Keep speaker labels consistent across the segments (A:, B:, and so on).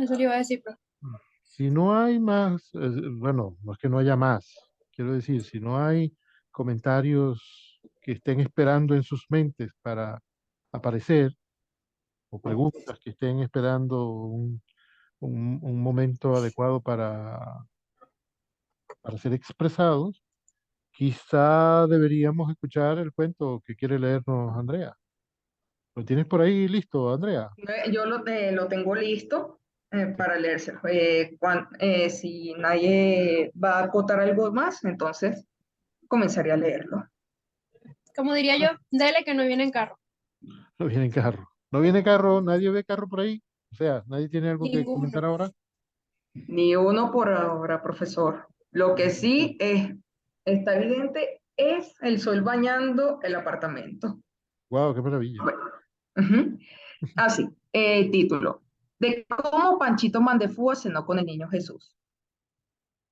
A: Eso le iba a decir, pero
B: Si no hay más, bueno, no es que no haya más, quiero decir, si no hay comentarios que estén esperando en sus mentes para aparecer, o preguntas que estén esperando un momento adecuado para ser expresados, quizá deberíamos escuchar el cuento que quiere leernos Andrea. ¿Lo tienes por ahí listo, Andrea?
C: Yo lo tengo listo para leérselo. Si nadie va a acotar algo más, entonces comenzaré a leerlo.
A: como diría yo, dele que no viene en carro.
B: No viene en carro. No viene carro, nadie ve carro por ahí. O sea, nadie tiene algo que
A: Ninguno.
B: comentar ahora.
C: Ni uno por ahora, profesor. Lo que sí está evidente es el sol bañando el apartamento.
B: Wow, qué maravilla.
C: Bueno, ujú. Así, título. De cómo Panchito Mandefúa cenó con el niño Jesús.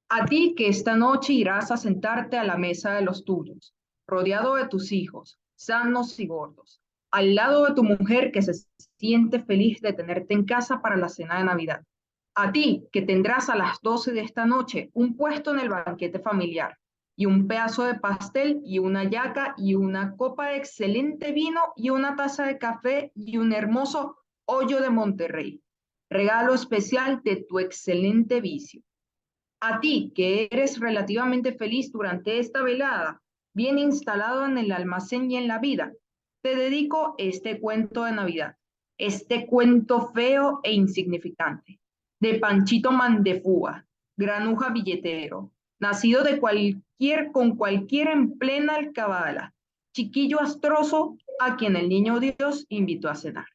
C: A ti que esta noche irás a sentarte a la mesa de los tuyos, rodeado de tus hijos, sanos y gordos, al lado de tu mujer que se siente feliz de tenerte en casa para la cena de Navidad. A ti que tendrás a las 12 de esta noche un puesto en el banquete familiar y un pedazo de pastel y una yaca y una copa de excelente vino y una taza de café y un hermoso hoyo de Monterrey. Regalo especial de tu excelente vicio. A ti, que eres relativamente feliz durante esta velada, bien instalado en el almacén y en la vida, te dedico este cuento de Navidad, este cuento feo e insignificante, de Panchito Mandefúa, granuja billetero, nacido con cualquiera en plena alcabala, chiquillo astroso a quien el niño Dios invitó a cenar.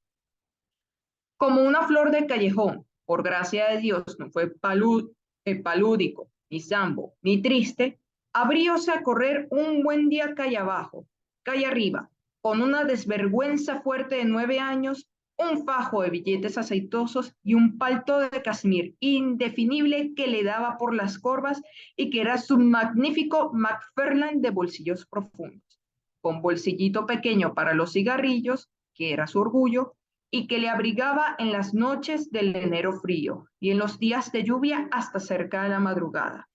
C: Como una flor de callejón, por gracia de Dios, no fue palúdico, ni zambo, ni triste, abrióse a correr un buen día calle abajo, calle arriba, con una desvergüenza fuerte de 9 años, un fajo de billetes aceitosos y un palto de casimir indefinible que le daba por las corvas y que era su magnífico McFarlane de bolsillos profundos, con bolsillito pequeño para los cigarrillos, que era su orgullo, y que le abrigaba en las noches del enero frío y en los días de lluvia hasta cerca de la madrugada.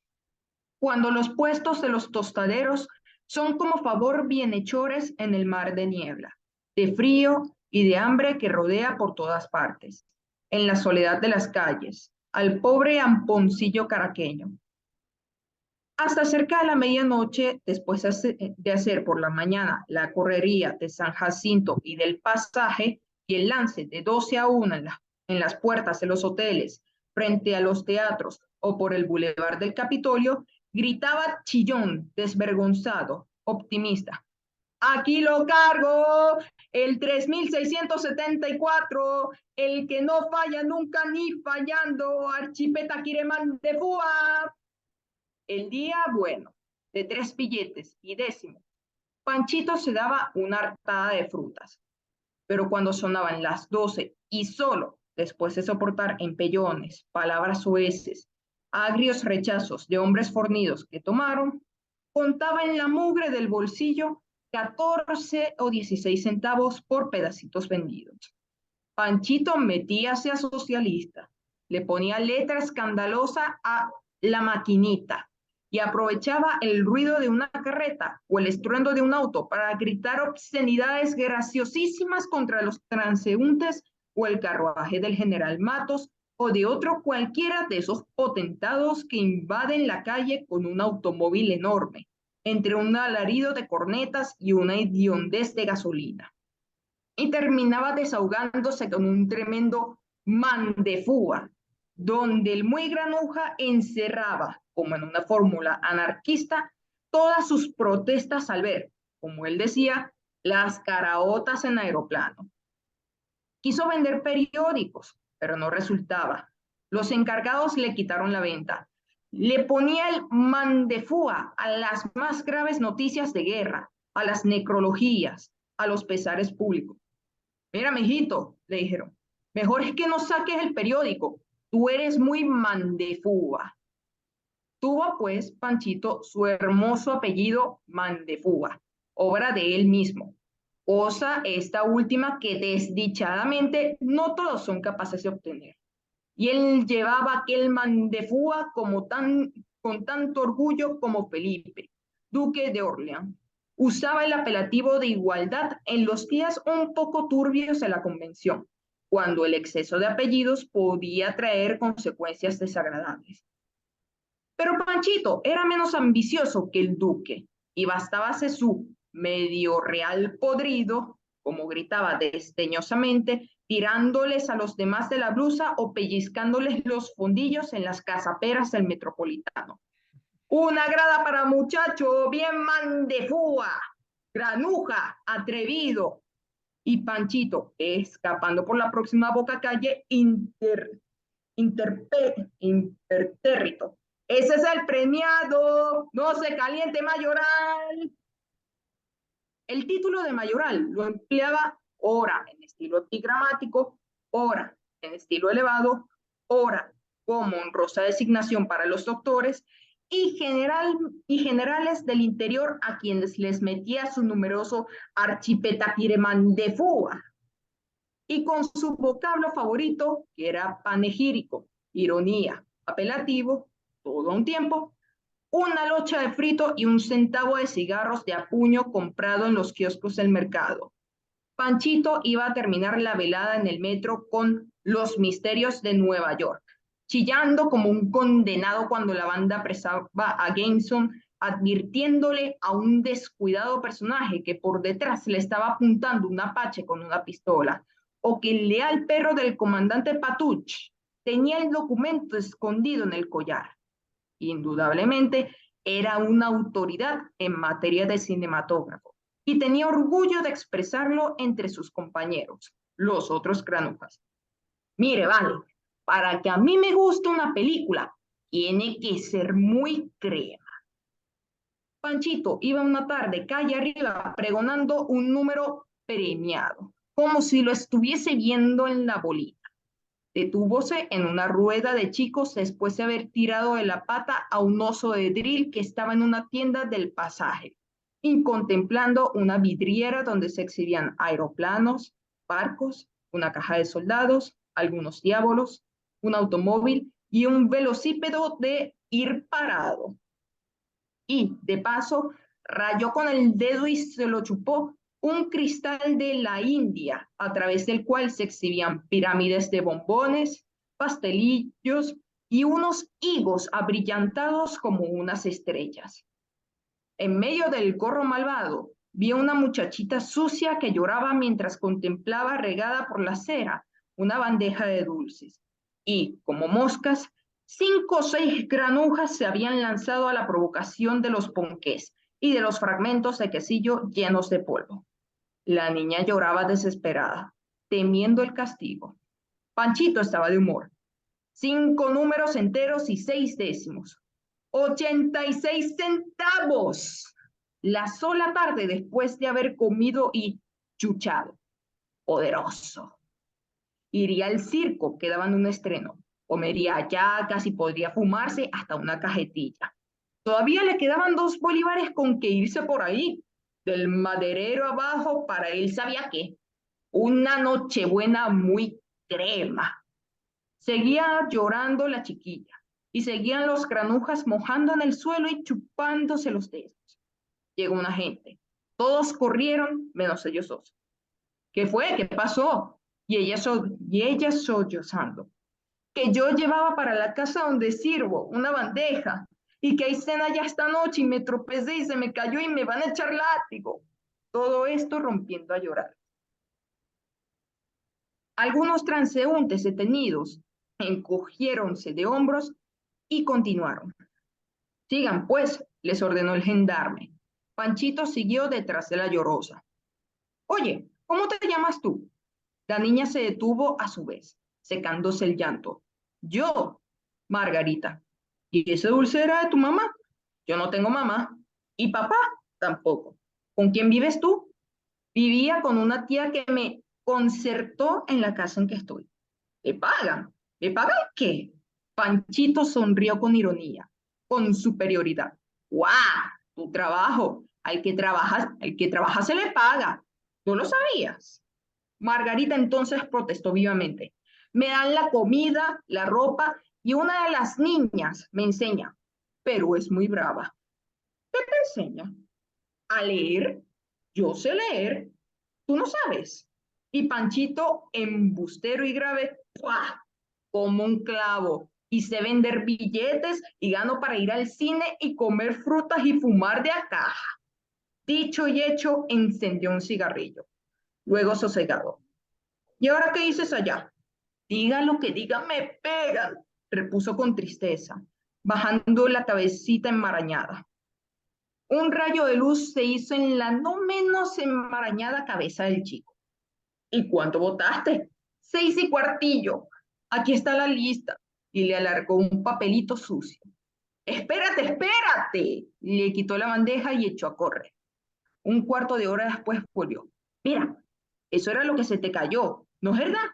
C: Cuando los puestos de los tostaderos son como favor bienhechores en el mar de niebla, de frío y de hambre que rodea por todas partes, en la soledad de las calles, al pobre amponcillo caraqueño. Hasta cerca de la medianoche, después de hacer por la mañana la correría de San Jacinto y del Pasaje y el lance de 12 a 1 en las puertas de los hoteles, frente a los teatros o por el bulevar del Capitolio, gritaba chillón, desvergonzado, optimista. Aquí lo cargo, el 3674, el que no falla nunca ni fallando, Archipeta Quiremán de Fua. El día bueno, de 3 billetes y décimo, Panchito se daba una hartada de frutas, pero cuando sonaban las 12 y solo después de soportar empellones, palabras soeces, agrios rechazos de hombres fornidos que tomaron, contaba en la mugre del bolsillo 14 o 16 centavos por pedacitos vendidos. Panchito metíase a socialista, le ponía letra escandalosa a la maquinita y aprovechaba el ruido de una carreta o el estruendo de un auto para gritar obscenidades graciosísimas contra los transeúntes o el carruaje del general Matos o de otro cualquiera de esos potentados que invaden la calle con un automóvil enorme, entre un alarido de cornetas y una hediondez de gasolina, y terminaba desahogándose con un tremendo man de fuga, donde el muy granuja encerraba, como en una fórmula anarquista, todas sus protestas al ver, como él decía, las caraotas en aeroplano. Quiso vender periódicos, pero no resultaba. Los encargados le quitaron la venta. Le ponía el mandefúa a las más graves noticias de guerra, a las necrologías, a los pesares públicos. Mira, mijito, le dijeron, mejor es que no saques el periódico, tú eres muy mandefúa. Tuvo pues Panchito su hermoso apellido Mandefúa, obra de él mismo, cosa esta última que desdichadamente no todos son capaces de obtener. y él llevaba aquel mandefúa con tanto orgullo como Felipe, duque de Orleans. Usaba el apelativo de igualdad en los días un poco turbios de la convención, cuando el exceso de apellidos podía traer consecuencias desagradables. Pero Panchito era menos ambicioso que el duque, y bastábase su medio real podrido, como gritaba desdeñosamente, tirándoles a los demás de la blusa o pellizcándoles los fondillos en las casaperas del metropolitano. Una grada para muchacho, bien mandefúa, granuja, atrevido. Y Panchito, escapando por la próxima boca calle, impertérrito. Ese es el premiado, no se caliente, mayoral. El título de mayoral lo empleaba ora en estilo epigramático, ora en estilo elevado, ora como honrosa designación para los doctores y generales del interior a quienes les metía su numeroso archipetapiremandefúa. Y con su vocablo favorito, que era panegírico, ironía, apelativo, todo a un tiempo, una locha de frito y un centavo de cigarros de a puño comprado en los kioscos del mercado. Panchito iba a terminar la velada en el metro con Los Misterios de Nueva York, chillando como un condenado cuando la banda apresaba a Gameson, advirtiéndole a un descuidado personaje que por detrás le estaba apuntando un apache con una pistola, o que el leal perro del comandante Patuch tenía el documento escondido en el collar. Indudablemente era una autoridad en materia de cinematógrafo y tenía orgullo de expresarlo entre sus compañeros, los otros granujas. Mire, vale, para que a mí me guste una película, tiene que ser muy crema. Panchito iba una tarde calle arriba pregonando un número premiado, como si lo estuviese viendo en la bolita. Detúvose en una rueda de chicos después de haber tirado de la pata a un oso de drill que estaba en una tienda del Pasaje, y contemplando una vidriera donde se exhibían aeroplanos, barcos, una caja de soldados, algunos diábolos, un automóvil y un velocípedo de ir parado. Y, de paso, rayó con el dedo y se lo chupó un cristal de la India, a través del cual se exhibían pirámides de bombones, pastelillos y unos higos abrillantados como unas estrellas. En medio del corro malvado, vio una muchachita sucia que lloraba mientras contemplaba regada por la acera una bandeja de dulces. Y, como moscas, 5 o 6 granujas se habían lanzado a la provocación de los ponqués y de los fragmentos de quesillo llenos de polvo. La niña lloraba desesperada, temiendo el castigo. Panchito estaba de humor. 5 números enteros y 6 décimos. 86 centavos. La sola tarde después de haber comido y chuchado. Poderoso. Iría al circo, que daban un estreno. Comería hallacas y podría fumarse hasta una cajetilla. Todavía le quedaban 2 bolívares con que irse por ahí. Del maderero abajo, para él sabía qué. Una nochebuena muy crema. Seguía llorando la chiquilla y seguían los granujas mojando en el suelo y chupándose los dedos. Llegó un agente. Todos corrieron, menos ellos dos. ¿Qué fue? ¿Qué pasó? Y ella sollozando. Que yo llevaba para la casa donde sirvo una bandeja y que hay cena ya esta noche y me tropecé y se me cayó y me van a echar látigo. Todo esto rompiendo a llorar. Algunos transeúntes detenidos encogiéronse de hombros y continuaron. Sigan, pues, les ordenó el gendarme. Panchito siguió detrás de la llorosa. Oye, ¿cómo te llamas tú? La niña se detuvo a su vez, secándose el llanto. Yo, Margarita. ¿Y ese dulce era de tu mamá? Yo no tengo mamá. ¿Y papá? Tampoco. ¿Con quién vives tú? Vivía con una tía que me concertó en la casa en que estoy. ¿Le pagan? ¿Le pagan qué? Panchito sonrió con ironía, con superioridad. ¡Guau! Tu trabajo. Al que trabaja se le paga. ¿Tú lo sabías? Margarita entonces protestó vivamente. Me dan la comida, la ropa y una de las niñas me enseña, pero es muy brava. ¿Qué te enseña? A leer. Yo sé leer. Tú no sabes. Y Panchito, embustero y grave, ¡pua! Como un clavo. Y sé vender billetes y gano para ir al cine y comer frutas y fumar de a caja. Dicho y hecho, encendió un cigarrillo. Luego sosegado. ¿Y ahora qué dices allá? Diga lo que diga, me pegan, repuso con tristeza, bajando la cabecita enmarañada. Un rayo de luz se hizo en la no menos enmarañada cabeza del chico. ¿Y cuánto votaste? 6 y cuartillo. Aquí está la lista. Y le alargó un papelito sucio. Espérate, espérate. Le quitó la bandeja y echó a correr. Un cuarto de hora después volvió. Mira, eso era lo que se te cayó, ¿no es verdad?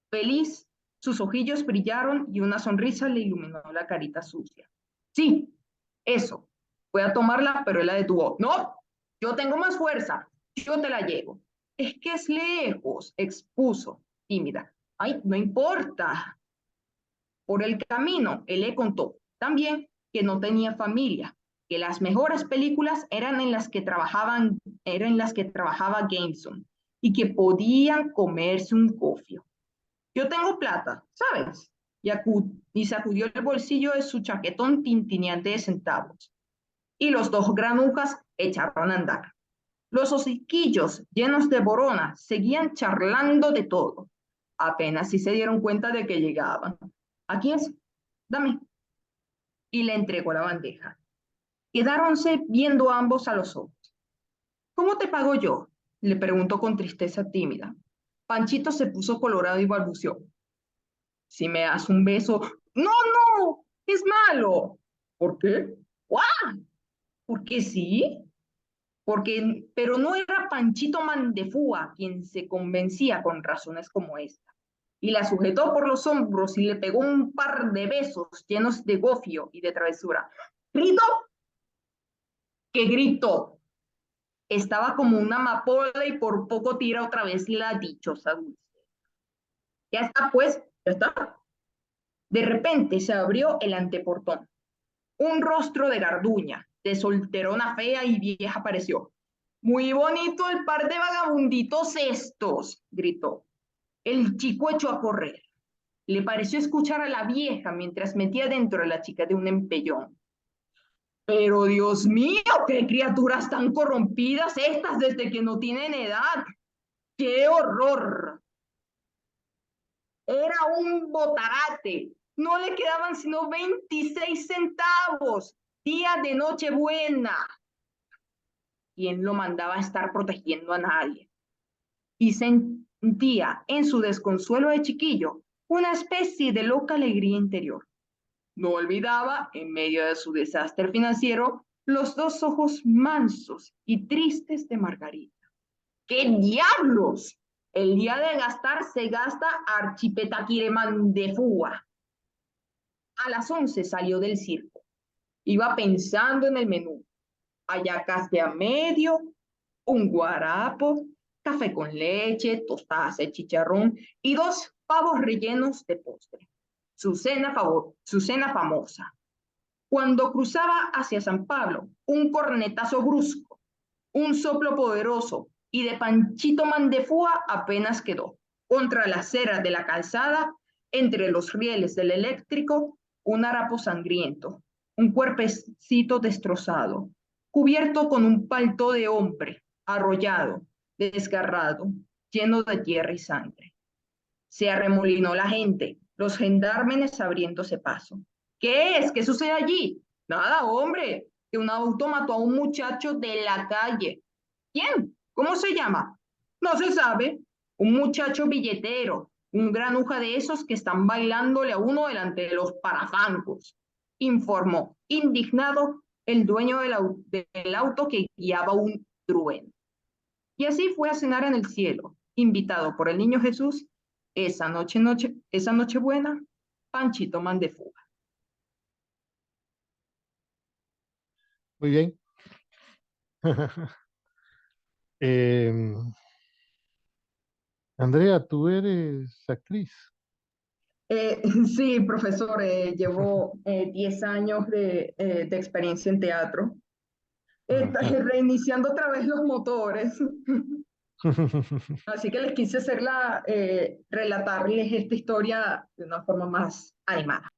C: Feliz, sus ojillos brillaron y una sonrisa le iluminó la carita sucia. Sí, eso. Voy a tomarla, pero él la detuvo. No, yo tengo más fuerza. Yo te la llevo. Es que es lejos, expuso, tímida. Ay, no importa. Por el camino, él le contó también que no tenía familia, que las mejores películas eran en las que trabajaba Gameson y que podían comerse un cofio. Yo tengo plata, ¿sabes? Y sacudió el bolsillo de su chaquetón tintineante de centavos. Y los dos granujas echaron a andar. Los hociquillos llenos de borona seguían charlando de todo. Apenas si se dieron cuenta de que llegaban. Aquí es, dame. Y le entregó la bandeja. Quedáronse viendo ambos a los ojos. ¿Cómo te pago yo? Le preguntó con tristeza tímida. Panchito se puso colorado y balbuceó. Si me das un beso, no, no, es malo. ¿Por qué? ¡Guau! Porque sí, pero no era Panchito Mandefúa quien se convencía con razones como esta. Y la sujetó por los hombros y le pegó un par de besos llenos de gofio y de travesura. ¿Grito? ¿Qué grito? Estaba como una amapola y por poco tira otra vez la dichosa dulce. Ya está, pues, ya está. De repente se abrió el anteportón. Un rostro de garduña, de solterona fea y vieja apareció. Muy bonito el par de vagabunditos estos, gritó. El chico echó a correr. Le pareció escuchar a la vieja mientras metía dentro a la chica de un empellón. Pero Dios mío, qué criaturas tan corrompidas estas desde que no tienen edad. ¡Qué horror! Era un botarate. No le quedaban sino 26 centavos. Día de Nochebuena. ¿Quién lo mandaba a estar protegiendo a nadie? Y sentía en su desconsuelo de chiquillo una especie de loca alegría interior. No olvidaba, en medio de su desastre financiero, los dos ojos mansos y tristes de Margarita. ¡Qué diablos! El día de gastar se gasta archipetaquireman de fuga. A las 11 salió del circo. Iba pensando en el menú. Hallacas de a medio, un guarapo, café con leche, tostadas de chicharrón y 2 pavos rellenos de postre. Su cena famosa. Cuando cruzaba hacia San Pablo, un cornetazo brusco, un soplo poderoso y de Panchito Mandefúa apenas quedó. Contra la acera de la calzada, entre los rieles del eléctrico, un harapo sangriento, un cuerpecito destrozado, cubierto con un palto de hombre, arrollado, desgarrado, lleno de tierra y sangre. Se arremolinó la gente, los gendarmes abriéndose paso. ¿Qué es? ¿Qué sucede allí? Nada, hombre, que un auto mató a un muchacho de la calle. ¿Quién? ¿Cómo se llama? No se sabe. Un muchacho billetero, un granuja de esos que están bailándole a uno delante de los parafancos, informó, indignado, el dueño del auto que guiaba un trueno. Y así fue a cenar en el cielo, invitado por el niño Jesús, esa noche buena, Panchito Mandefuga.
B: Muy bien. Em, Andrea, tú eres actriz.
C: Sí, profesor, llevo 10 años de experiencia en teatro.
B: Ajá.
C: Reiniciando otra vez los motores. Así que les quise relatarles esta historia de una forma más animada.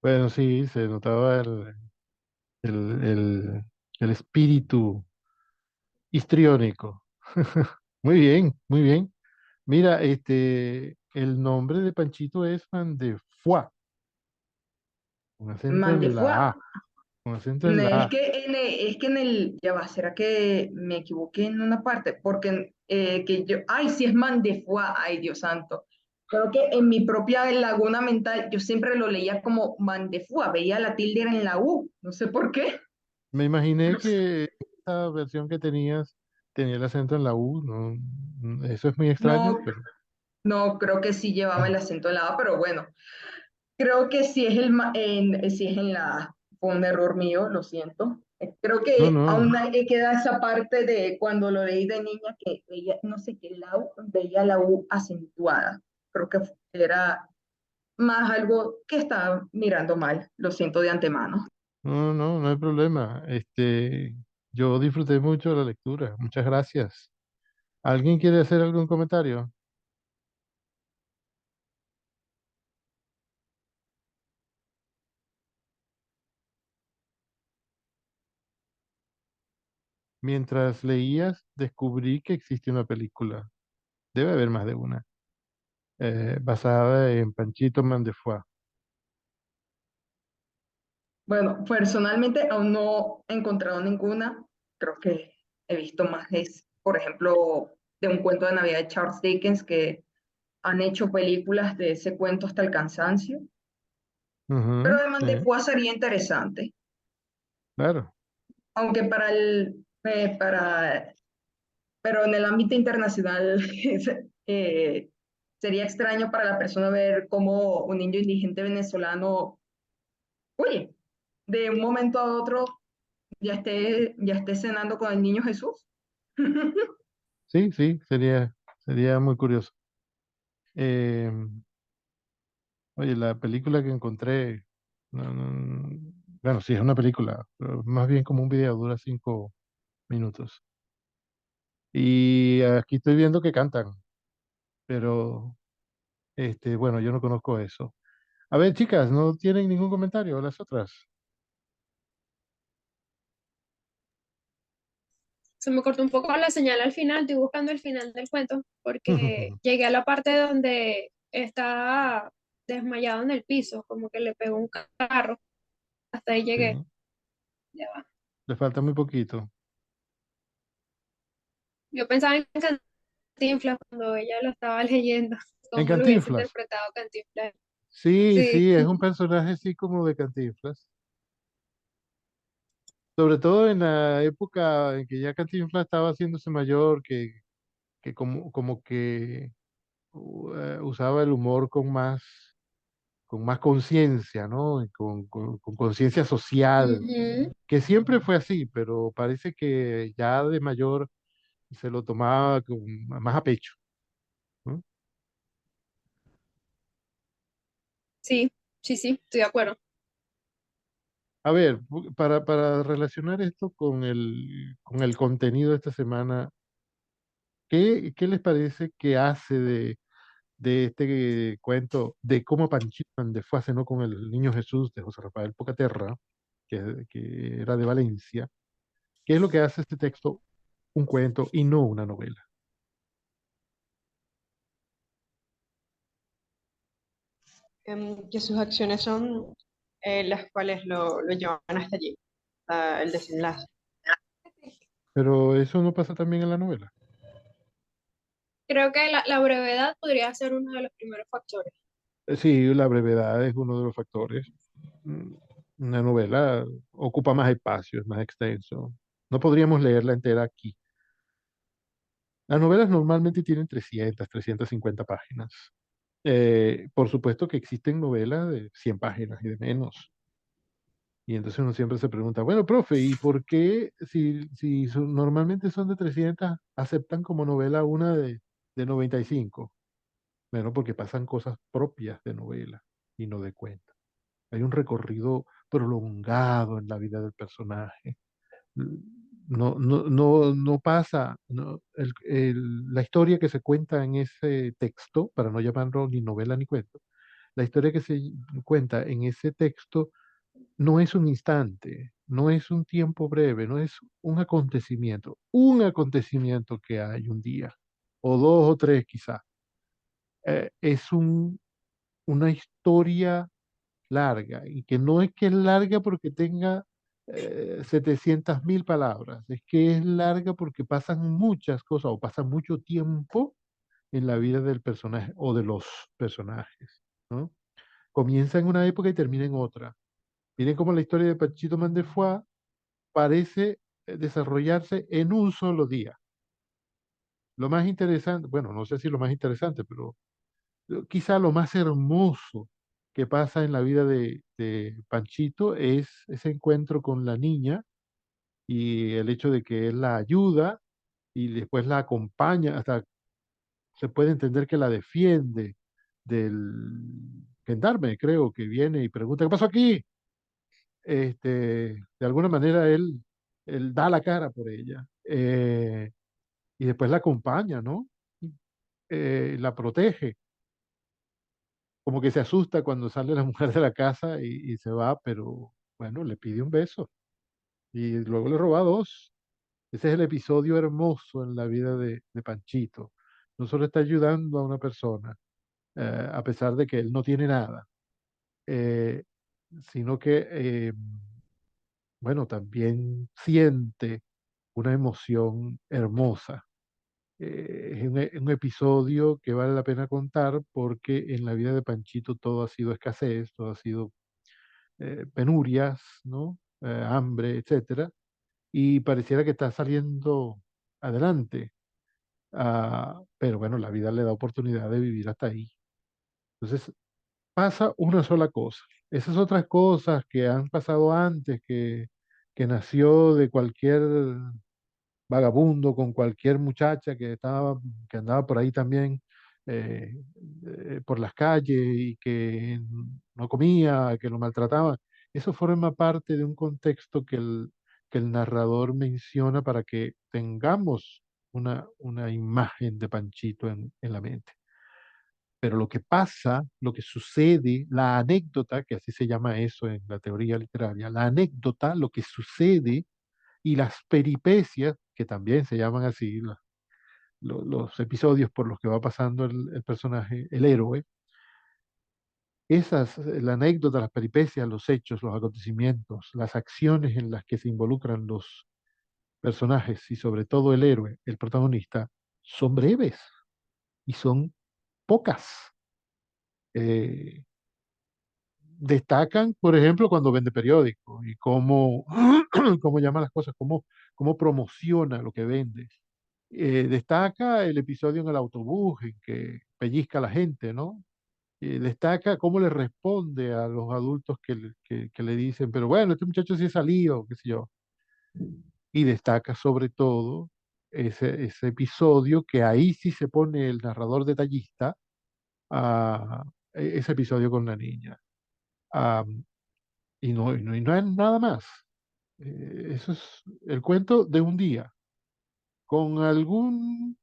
B: Bueno, sí, se notaba el, el, el espíritu histriónico. Muy bien, muy bien. Mira, el nombre de Panchito es Mandefua, con acento en
C: Mandefua.
B: la A, con acento en
C: No,
B: la
C: Es
B: A.
C: que es que en el, ya va, ¿será que me equivoqué en una parte? Porque que yo, ay, sí es Mandefua, ay, Dios santo. Creo que en mi propia laguna mental yo siempre lo leía como Mandefua, veía la tilde en la U, no sé por qué.
B: Me imaginé que esta versión que tenías tenía el acento en la U, no, eso es muy extraño,
C: No,
B: pero
C: no, creo que sí llevaba el acento en la A, pero bueno, creo que sí es, sí es en la A. Fue un error mío, lo siento. Creo
B: no,
C: que
B: no,
C: aún queda esa parte de cuando lo leí de niña que veía, no sé qué, veía la U acentuada. Creo que era más algo que estaba mirando mal. Lo siento de antemano.
B: no, no, no hay problema. Yo disfruté mucho de la lectura. Muchas gracias. ¿Alguien quiere hacer algún comentario? Mientras leías, descubrí que existe una película. Debe haber más de una. Basada en Panchito Mandefua.
C: Bueno, personalmente aún no he encontrado ninguna. Creo que he visto más, por ejemplo, de un cuento de Navidad de Charles Dickens que han hecho películas de ese cuento hasta el cansancio, pero
B: Ujú,
C: de Mantequilla sería interesante,
B: claro.
C: aunque pero en el ámbito internacional eh, sería extraño para la persona ver cómo un niño indigente venezolano, oye, de un momento a otro ya esté cenando con el niño Jesús.
B: Sí, sí, sería muy curioso. Eh, Oye, la película que encontré, bueno, sí, es una película, pero más bien como un video, dura 5 minutos. Y aquí estoy viendo que cantan, pero bueno, yo no conozco eso. A ver, chicas, ¿no tienen ningún comentario las otras?
A: Se me cortó un poco la señal al final, estoy buscando el final del cuento porque llegué a la parte donde está desmayado en el piso, como que le pegó un carro. Hasta ahí llegué.
B: Sí,
A: Ya va.
B: le falta muy poquito.
A: Yo pensaba en Cantinflas cuando ella lo estaba leyendo,
B: En
A: cómo lo hubiese
B: Cantinflas.
A: interpretado Cantinflas.
B: Sí,
A: Sí.
B: sí, es un personaje así como de Cantinflas. Sobre todo en la época en que ya Cantinflas estaba haciéndose mayor, que como que usaba el humor con más conciencia, ¿no? Y con conciencia social,
A: Ujú.
B: que siempre fue así, pero parece que ya de mayor se lo tomaba más a pecho, ¿no?
A: Sí, sí, sí, estoy de acuerdo.
B: A ver, para relacionar esto con el contenido de esta semana, ¿qué les parece que hace de este cuento de cómo Panchito de fue cenó con el niño Jesús de José Rafael Pocaterra, que era de Valencia? ¿Qué es lo que hace este texto un cuento y no una novela?
D: Que sus acciones son las cuales lo llevan hasta allí, el desenlace.
B: Pero eso no pasa también en la novela.
A: Creo que la brevedad podría ser uno de los primeros factores.
B: Sí, la brevedad es uno de los factores. Mm, Una novela ocupa más espacio, es más extenso. No podríamos leerla entera aquí. Las novelas normalmente tienen 350 páginas. Por supuesto que existen novelas de 100 páginas y de menos. Y entonces uno siempre se pregunta, bueno, profe, ¿y por qué si normalmente son de 300 aceptan como novela una de 95? Bueno, porque pasan cosas propias de novela y no de cuento. Hay un recorrido prolongado en la vida del personaje. No pasa, la historia que se cuenta en ese texto, para no llamarlo ni novela ni cuento, la historia que se cuenta en ese texto no es un instante, no es un tiempo breve, no es un acontecimiento que hay un día, o dos o tres quizá. Es una historia larga, y que no es que es larga porque tenga 700.000 palabras, es que es larga porque pasan muchas cosas o pasa mucho tiempo en la vida del personaje o de los personajes, ¿no? Comienza en una época y termina en otra. Miren cómo la historia de Panchito Mandefuá parece desarrollarse en un solo día. Lo más interesante, bueno, no sé si lo más interesante, pero quizá lo más hermoso que pasa en la vida de Panchito es ese encuentro con la niña y el hecho de que él la ayuda y después la acompaña, hasta se puede entender que la defiende del gendarme, creo, que viene y pregunta, ¿qué pasó aquí? De alguna manera él da la cara por ella, y después la acompaña, ¿no? La protege, como que se asusta cuando sale la mujer de la casa y se va, pero bueno, le pide un beso y luego le roba dos. Ese es el episodio hermoso en la vida de Panchito. No solo está ayudando a una persona, a pesar de que él no tiene nada, eh, sino que, bueno, también siente una emoción hermosa. Es un episodio que vale la pena contar porque en la vida de Panchito todo ha sido escasez, todo ha sido penurias, ¿no? Hambre, etcétera, y pareciera que está saliendo adelante. Pero bueno, la vida le da oportunidad de vivir hasta ahí. Entonces, pasa una sola cosa. Esas otras cosas que han pasado antes, que nació de cualquier vagabundo con cualquier muchacha que andaba por ahí también, eh, por las calles y que no comía, que lo maltrataba. Eso forma parte de un contexto que el narrador menciona para que tengamos una imagen de Panchito en la mente. Pero lo que pasa, lo que sucede, la anécdota, que así se llama eso en la teoría literaria, la anécdota, lo que sucede y las peripecias, que también se llaman así, los episodios por los que va pasando el personaje, el héroe, la anécdota, las peripecias, los hechos, los acontecimientos, las acciones en las que se involucran los personajes y sobre todo el héroe, el protagonista, son breves y son pocas. Eh, Destacan, por ejemplo, cuando vende periódico y cómo, cómo llama las cosas, cómo promociona lo que vende. Destaca el episodio en el autobús en que pellizca a la gente, ¿no? Destaca cómo le responde a los adultos que le dicen, pero bueno, este muchacho sí ha salido, qué sé yo. Y destaca sobre todo ese episodio que ahí sí se pone el narrador detallista, a ese episodio con la niña. Ah, y no es nada más. Eso es el cuento de un día, con algún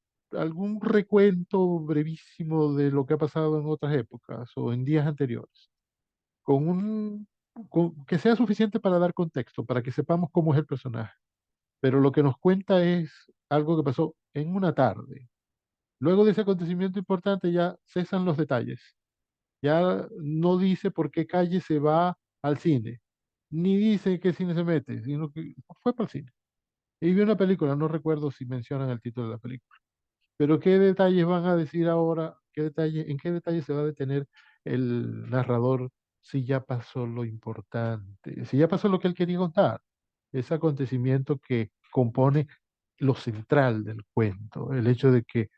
B: recuento brevísimo de lo que ha pasado en otras épocas o en días anteriores, con que sea suficiente para dar contexto, para que sepamos cómo es el personaje. Pero lo que nos cuenta es algo que pasó en una tarde. Luego de ese acontecimiento importante ya cesan los detalles. Ya no dice por qué calle se va al cine, ni dice qué cine se mete, sino que fue para el cine. Y vi una película, no recuerdo si mencionan el título de la película. Pero ¿qué detalles van a decir ahora? ¿En qué detalle se va a detener el narrador si ya pasó lo importante? Si ya pasó lo que él quería contar, ese acontecimiento que compone lo central del cuento, el hecho de que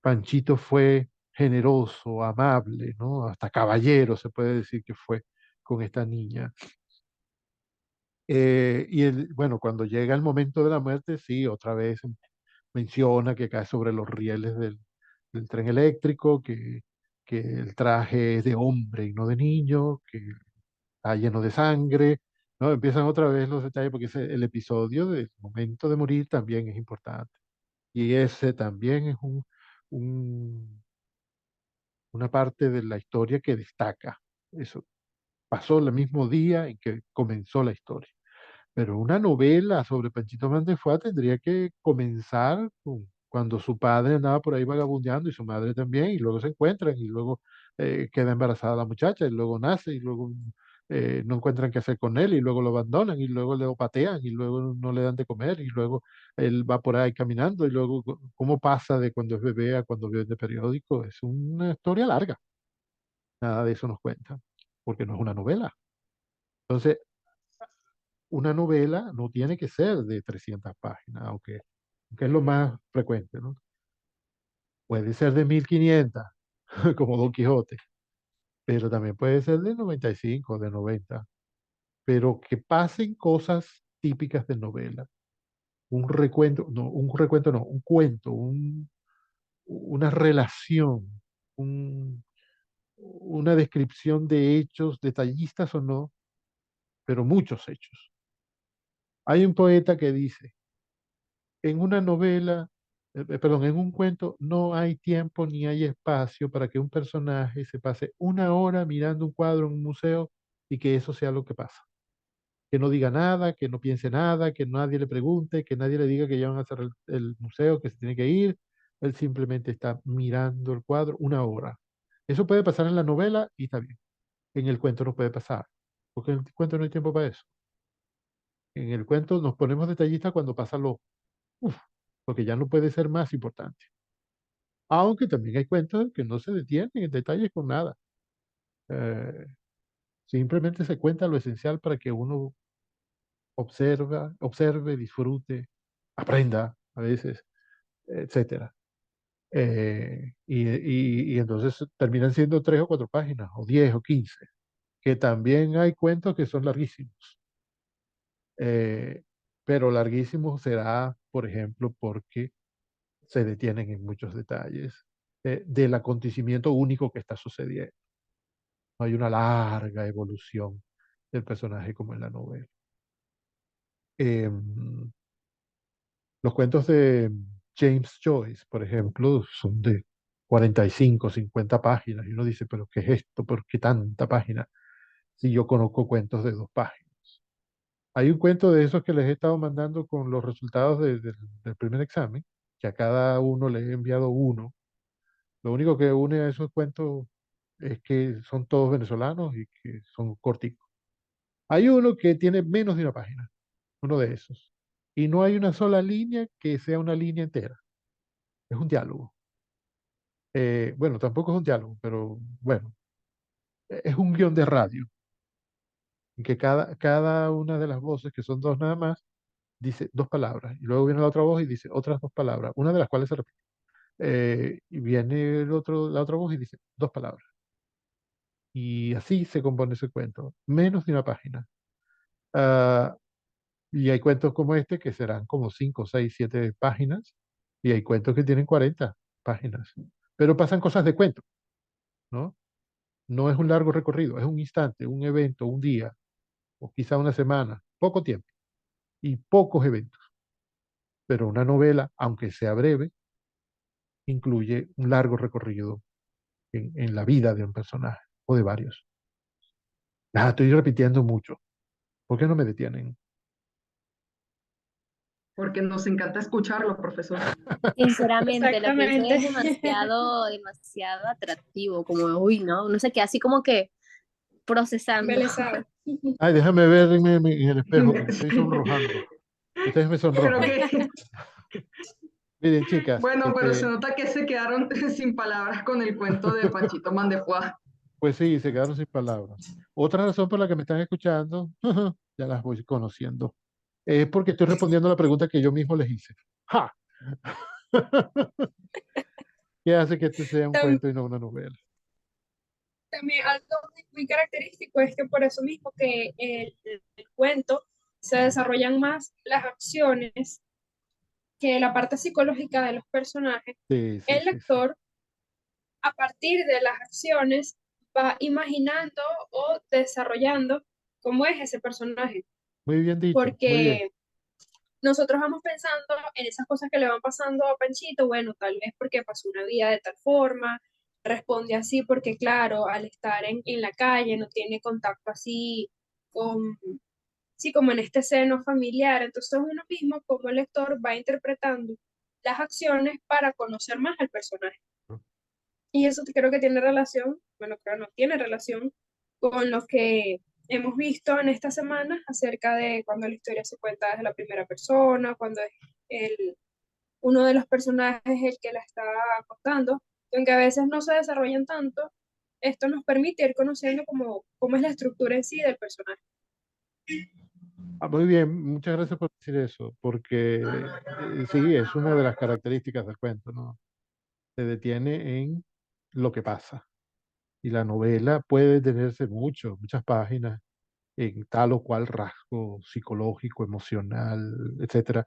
B: Panchito fue generoso, amable, ¿no? Hasta caballero se puede decir que fue con esta niña. Bueno, cuando llega el momento de la muerte, sí, otra vez menciona que cae sobre los rieles del tren eléctrico, que el traje es de hombre y no de niño, que está lleno de sangre, ¿no? Empiezan otra vez los detalles porque el episodio del momento de morir también es importante. Y ese también es un- una parte de la historia que destaca. Eso pasó el mismo día en que comenzó la historia. Pero una novela sobre Panchito Mantefuá tendría que comenzar cuando su padre andaba por ahí vagabundeando y su madre también, y luego se encuentran, y luego queda embarazada la muchacha, y luego nace, y luego no encuentran qué hacer con él, y luego lo abandonan, y luego lo patean, y luego no le dan de comer, y luego él va por ahí caminando, y luego cómo pasa de cuando es bebé a cuando ve de periódico. Es una historia larga. Nada de eso nos cuenta, porque no es una novela. Entonces, una novela no tiene que ser de 300 páginas, aunque es lo más frecuente, ¿no? Puede ser de 1500, como Don Quijote, pero también puede ser de 95, de 90, pero que pasen cosas típicas de novela. Un recuento no, un cuento, una relación, un- una descripción de hechos, detallistas o no, pero muchos hechos. Hay un poeta que dice, en una novela, perdón, en un cuento no hay tiempo ni hay espacio para que un personaje se pase una hora mirando un cuadro en un museo y que eso sea lo que pasa. Que no diga nada, que no piense nada, que nadie le pregunte, que nadie le diga que ya van a cerrar el museo, que se tiene que ir. Él simplemente está mirando el cuadro una hora. Eso puede pasar en la novela y está bien. En el cuento no puede pasar, porque en el cuento no hay tiempo para eso. En el cuento nos ponemos detallistas cuando pasa uf, porque ya no puede ser más importante. Aunque también hay cuentos que no se detienen en detalles con nada. Eh, Simplemente se cuenta lo esencial para que uno observe, disfrute, aprenda a veces, etcétera. Y entonces terminan siendo 3 o 4 páginas, o 10 o 15, que también hay cuentos que son larguísimos. Eh, pero larguísimos será, por ejemplo, porque se detienen en muchos detalles del acontecimiento único que está sucediendo. No hay una larga evolución del personaje como en la novela. Em, los cuentos de James Joyce, por ejemplo, son de 45, 50 páginas. Y uno dice, ¿pero qué es esto? ¿Por qué tanta página? Si yo conozco cuentos de 2 páginas. Hay un cuento de esos que les he estado mandando con los resultados del primer examen, que a cada uno les he enviado uno. Lo único que une a esos cuentos es que son todos venezolanos y que son corticos. Hay uno que tiene menos de 1 página, uno de esos. Y no hay una sola línea que sea una línea entera. Es un diálogo. Bueno, tampoco es un diálogo, pero bueno, es un guión de radio, en que cada una de las voces, que son dos nada más, dice 2 palabras. Y luego viene la otra voz y dice otras 2 palabras, una de las cuales se repite. Y viene la otra voz y dice 2 palabras. Y así se compone ese cuento, menos de 1 página. Ah, y hay cuentos como este que serán como 5, 6, 7 páginas, y hay cuentos que tienen 40 páginas. Pero pasan cosas de cuento, ¿no? No es un largo recorrido, es un instante, un evento, un día, o quizá una semana, poco tiempo y pocos eventos. Pero una novela, aunque sea breve, incluye un largo recorrido en la vida de un personaje o de varios. Estoy repitiendo mucho. ¿Por qué no me detienen?
C: Porque nos encanta escucharlo, profesor.
E: Sinceramente, lo que dice
A: Exactamente.
E: es demasiado, demasiado atractivo, como, uy, no, no sé qué, así como que procesando.
A: Embelesado.
B: Ay, déjame ver en el espejo que me estoy sonrojando. Ustedes me
C: Creo
B: sonrojan.
C: que,
B: Miren, chicas,
C: bueno, pero se nota que se quedaron sin palabras con el cuento de Panchito Mandefuá.
B: pues sí, se quedaron sin palabras. Otra razón por la que me están escuchando, ya las voy conociendo, es porque estoy respondiendo a la pregunta que yo mismo les hice. ¡Ja! ¿Qué hace que este sea un
A: Tam-
B: cuento y no una novela?
A: También algo muy característico es que por eso mismo que el cuento se desarrollan más las acciones que la parte psicológica de los personajes.
B: Sí, sí,
A: El
B: sí, sí.
A: lector a partir de las acciones va imaginando o desarrollando cómo es ese personaje,
B: Muy bien dicho, muy bien.
A: porque nosotros vamos pensando en esas cosas que le van pasando a Panchito, bueno, tal vez porque pasó una vida de tal forma, responde así porque, claro, al estar en la calle no tiene contacto así con, sí, como en este seno familiar, entonces uno mismo como lector va interpretando las acciones para conocer más al personaje. Y eso creo que tiene relación, bueno, creo no tiene relación con lo que hemos visto en estas semanas acerca de cuando la historia se cuenta desde la primera persona, cuando es uno de los personajes el que la está contando, y aunque a veces no se desarrollan tanto, esto nos permite ir conociendo cómo es la estructura en sí del personaje.
B: Muy bien, muchas gracias por decir eso, porque sí, es una de las características del cuento, ¿no? Se detiene en lo que pasa. Y la novela puede detenerse muchas páginas en tal o cual rasgo psicológico, emocional, etcétera,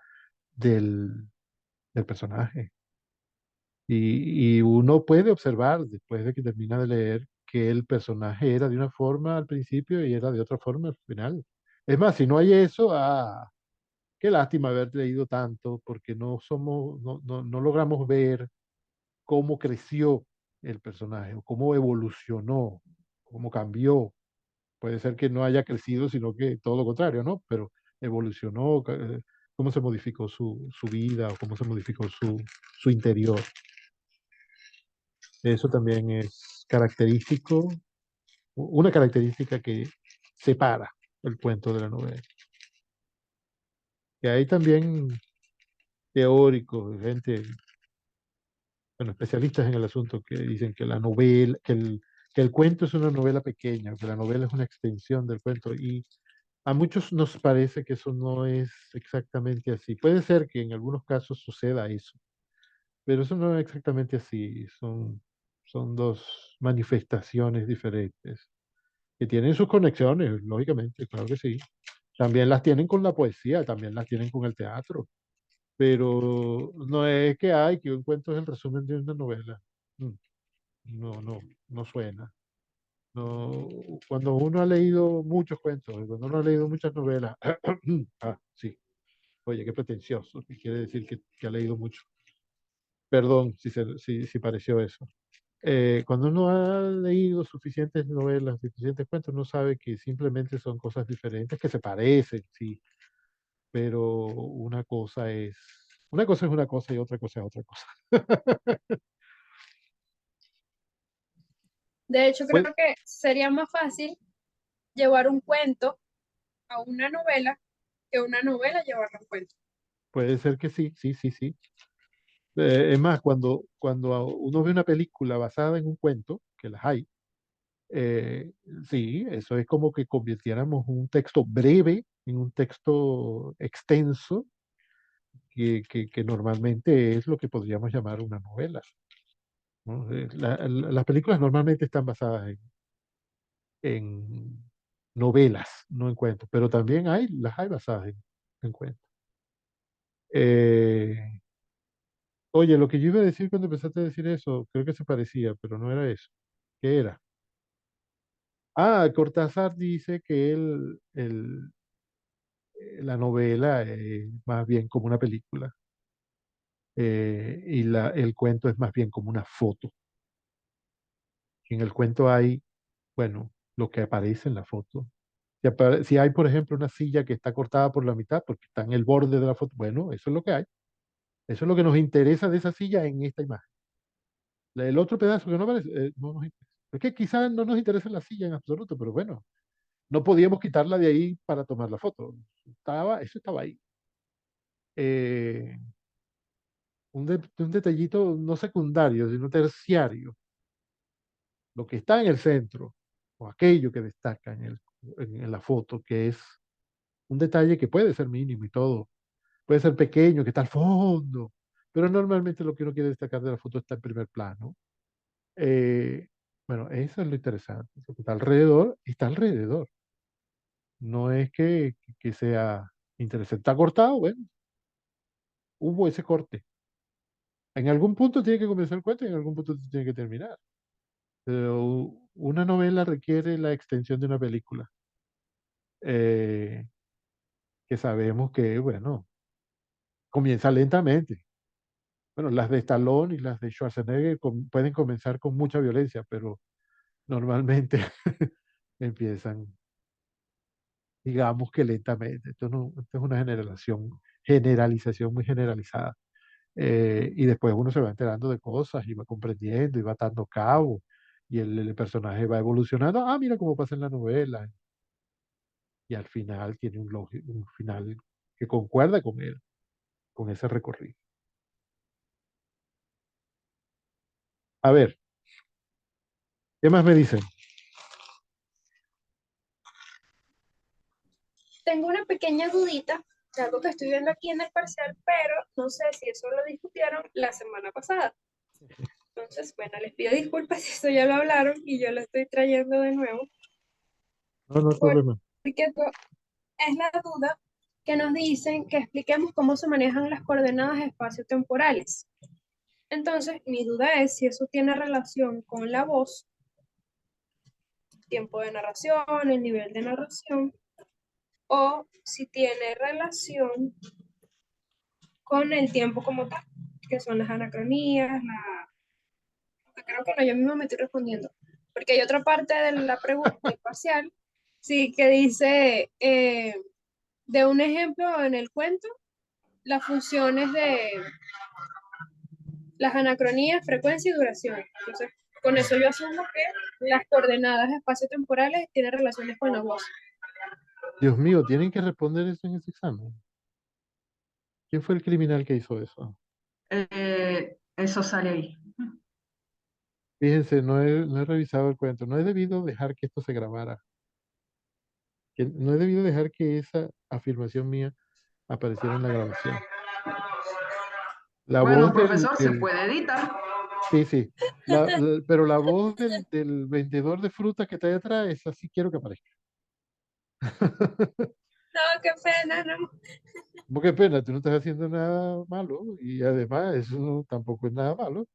B: del personaje. Y uno puede observar después de que termina de leer que el personaje era de una forma al principio y era de otra forma al final. Es más, si no hay eso, qué lástima haber leído tanto, porque no logramos ver cómo creció el personaje, o cómo evolucionó, cómo cambió. Puede ser que no haya crecido, sino que todo lo contrario, ¿no? Pero evolucionó, cómo se modificó su vida, o cómo se modificó su interior. Eso también es característico, una característica que separa el cuento de la novela. Que hay también teóricos, gente, bueno, especialistas en el asunto que dicen que la novela, que el cuento es una novela pequeña, que la novela es una extensión del cuento. Y a muchos nos parece que eso no es exactamente así. Puede ser que en algunos casos suceda eso, pero eso no es exactamente así. Son dos manifestaciones diferentes que tienen sus conexiones, lógicamente, claro que sí. También las tienen con la poesía, también las tienen con el teatro, pero no es que hay que un cuento es el resumen de una novela. Mm, No, no, no suena. No, cuando uno ha leído muchos cuentos, cuando uno ha leído muchas novelas, sí, oye, qué pretencioso, que quiere decir que ha leído mucho. Perdón si pareció eso. Cuando uno ha leído suficientes novelas, suficientes cuentos, uno sabe que simplemente son cosas diferentes que se parecen, sí, pero una cosa es una cosa y otra cosa es otra cosa.
A: De hecho,
B: Pues,
A: creo que sería más fácil llevar un cuento a una novela que una novela llevarla a un cuento.
B: puede ser que sí, sí, sí, sí. Es más, cuando uno ve una película basada en un cuento, que las hay, eh, sí, eso es como que convirtiéramos un texto breve en un texto extenso, que normalmente es lo que podríamos llamar una novela, ¿no? Las películas normalmente están basadas en novelas, no en cuentos, pero también las hay basadas en cuentos. Eh, Oye, lo que yo iba a decir cuando empezaste a decir eso, creo que se parecía, pero no era eso. ¿Qué era? Cortázar dice que la novela es más bien como una película, y el cuento es más bien como una foto. En el cuento hay, bueno, lo que aparece en la foto. Si hay, por ejemplo, una silla que está cortada por la mitad porque está en el borde de la foto, bueno, eso es lo que hay. Eso es lo que nos interesa de esa silla en esta imagen. El otro pedazo que no aparece, no nos interesa. Es que quizás no nos interesa la silla en absoluto, pero bueno, no podíamos quitarla de ahí para tomar la foto. Eso estaba ahí. Eh, un detallito no secundario, sino terciario. Lo que está en el centro, o aquello que destaca en la foto, que es un detalle que puede ser mínimo y todo, puede ser pequeño, que está al fondo, pero normalmente lo que uno quiere destacar de la foto está en primer plano. Eh, bueno, eso es lo interesante. Lo que está alrededor. No es que sea interesante. Está cortado, bueno, hubo ese corte. En algún punto tiene que comenzar el cuento y en algún punto tiene que terminar. Pero una novela requiere la extensión de una película, eh, que sabemos que, bueno, comienza lentamente. Bueno, las de Stallone y las de Schwarzenegger pueden comenzar con mucha violencia, pero normalmente empiezan, digamos que lentamente. Esto, no, esto es una generalización muy generalizada. Y después uno se va enterando de cosas y va comprendiendo y va atando cabos y el personaje va evolucionando. Ah, mira cómo pasa en la novela. Y al final tiene un final que concuerda con él, con ese recorrido. A ver, ¿qué más me dicen?
A: Tengo una pequeña dudita de algo que estoy viendo aquí en el parcial, pero no sé si eso lo discutieron la semana pasada. Entonces, bueno, les pido disculpas si esto ya lo hablaron y yo lo estoy trayendo de nuevo,
B: No, no hay problema.
A: porque es la duda que nos dicen que expliquemos cómo se manejan las coordenadas espaciotemporales. Entonces, mi duda es si eso tiene relación con la voz, tiempo de narración, el nivel de narración, o si tiene relación con el tiempo como tal, que son las anacronías, creo que no, yo mismo me estoy respondiendo, porque hay otra parte de la pregunta del parcial, sí, que dice, de un ejemplo en el cuento, las funciones de las anacronías, frecuencia y duración. Entonces, con eso yo asumo que las coordenadas espaciotemporales tienen relaciones con la voz.
B: Dios mío, tienen que responder eso en ese examen. ¿Quién fue el criminal que hizo eso?
C: Eso sale ahí.
B: Fíjense, no he revisado el cuento. No he debido dejar que esto se grabara. No he debido dejar que esa afirmación mía apareciera en la grabación. La
C: Bueno,
B: voz
C: profesor, se puede editar.
B: sí, sí. Pero la voz del vendedor de frutas que está ahí atrás, esa sí quiero que aparezca.
A: No, qué pena, no.
B: Como qué pena, tú no estás haciendo nada malo y además eso tampoco es nada malo.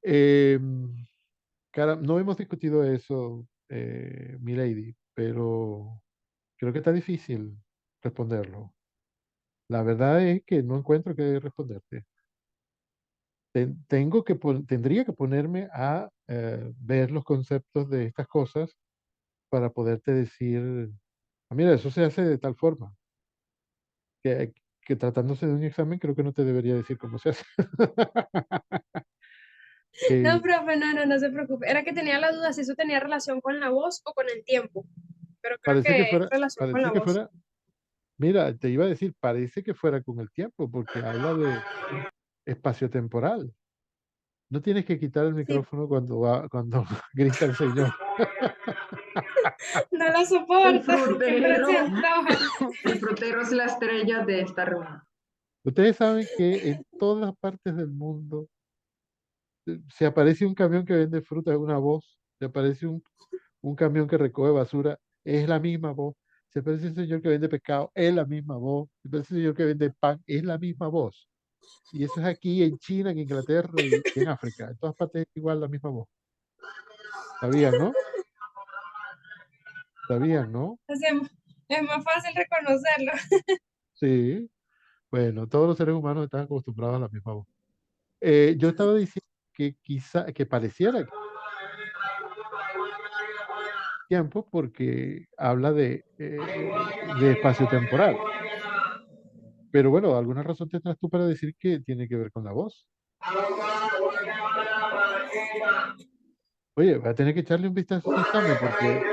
B: Eh, no hemos discutido eso, milady, pero creo que está difícil responderlo. La verdad es que no encuentro qué responderte. Tendría que ponerme a ver los conceptos de estas cosas para poderte decir, "Ah, mira, eso se hace de tal forma, que tratándose de un examen creo que no te debería decir cómo se hace."
A: No,
B: Eh,
A: profe, no se preocupe. Era que tenía la duda si eso tenía relación con la voz o con el tiempo, pero creo que es relación con la
B: parece que
A: voz.
B: fuera, mira, te iba a decir, parece que fuera con el tiempo, porque habla de espacio temporal. No tienes que quitar el
A: Sí,
B: micrófono cuando grita el señor.
A: no lo
C: El
A: soporto, siempre se
C: frutero,
A: antoja.
C: el frutero es la estrella de esta reunión.
B: Ustedes saben que en todas partes del mundo se aparece un camión que vende fruta, es una voz. Se aparece un camión que recoge basura, es la misma voz. Se aparece un señor que vende pescado, es la misma voz. Se aparece un señor que vende pan, es la misma voz. Y eso es aquí en China, en Inglaterra y en África. En todas partes es igual la misma voz. ¿Sabían, no? ¿Sabían, no?
A: Así es más fácil reconocerlo.
B: Sí. Bueno, todos los seres humanos están acostumbrados a la misma voz. Yo estaba diciendo que quizá, que pareciera que tiempo porque habla de espacio temporal. Pero bueno, alguna razón tendrás tú para decir que tiene que ver con la voz. Oye, voy a tener que echarle un vistazo a ese examen porque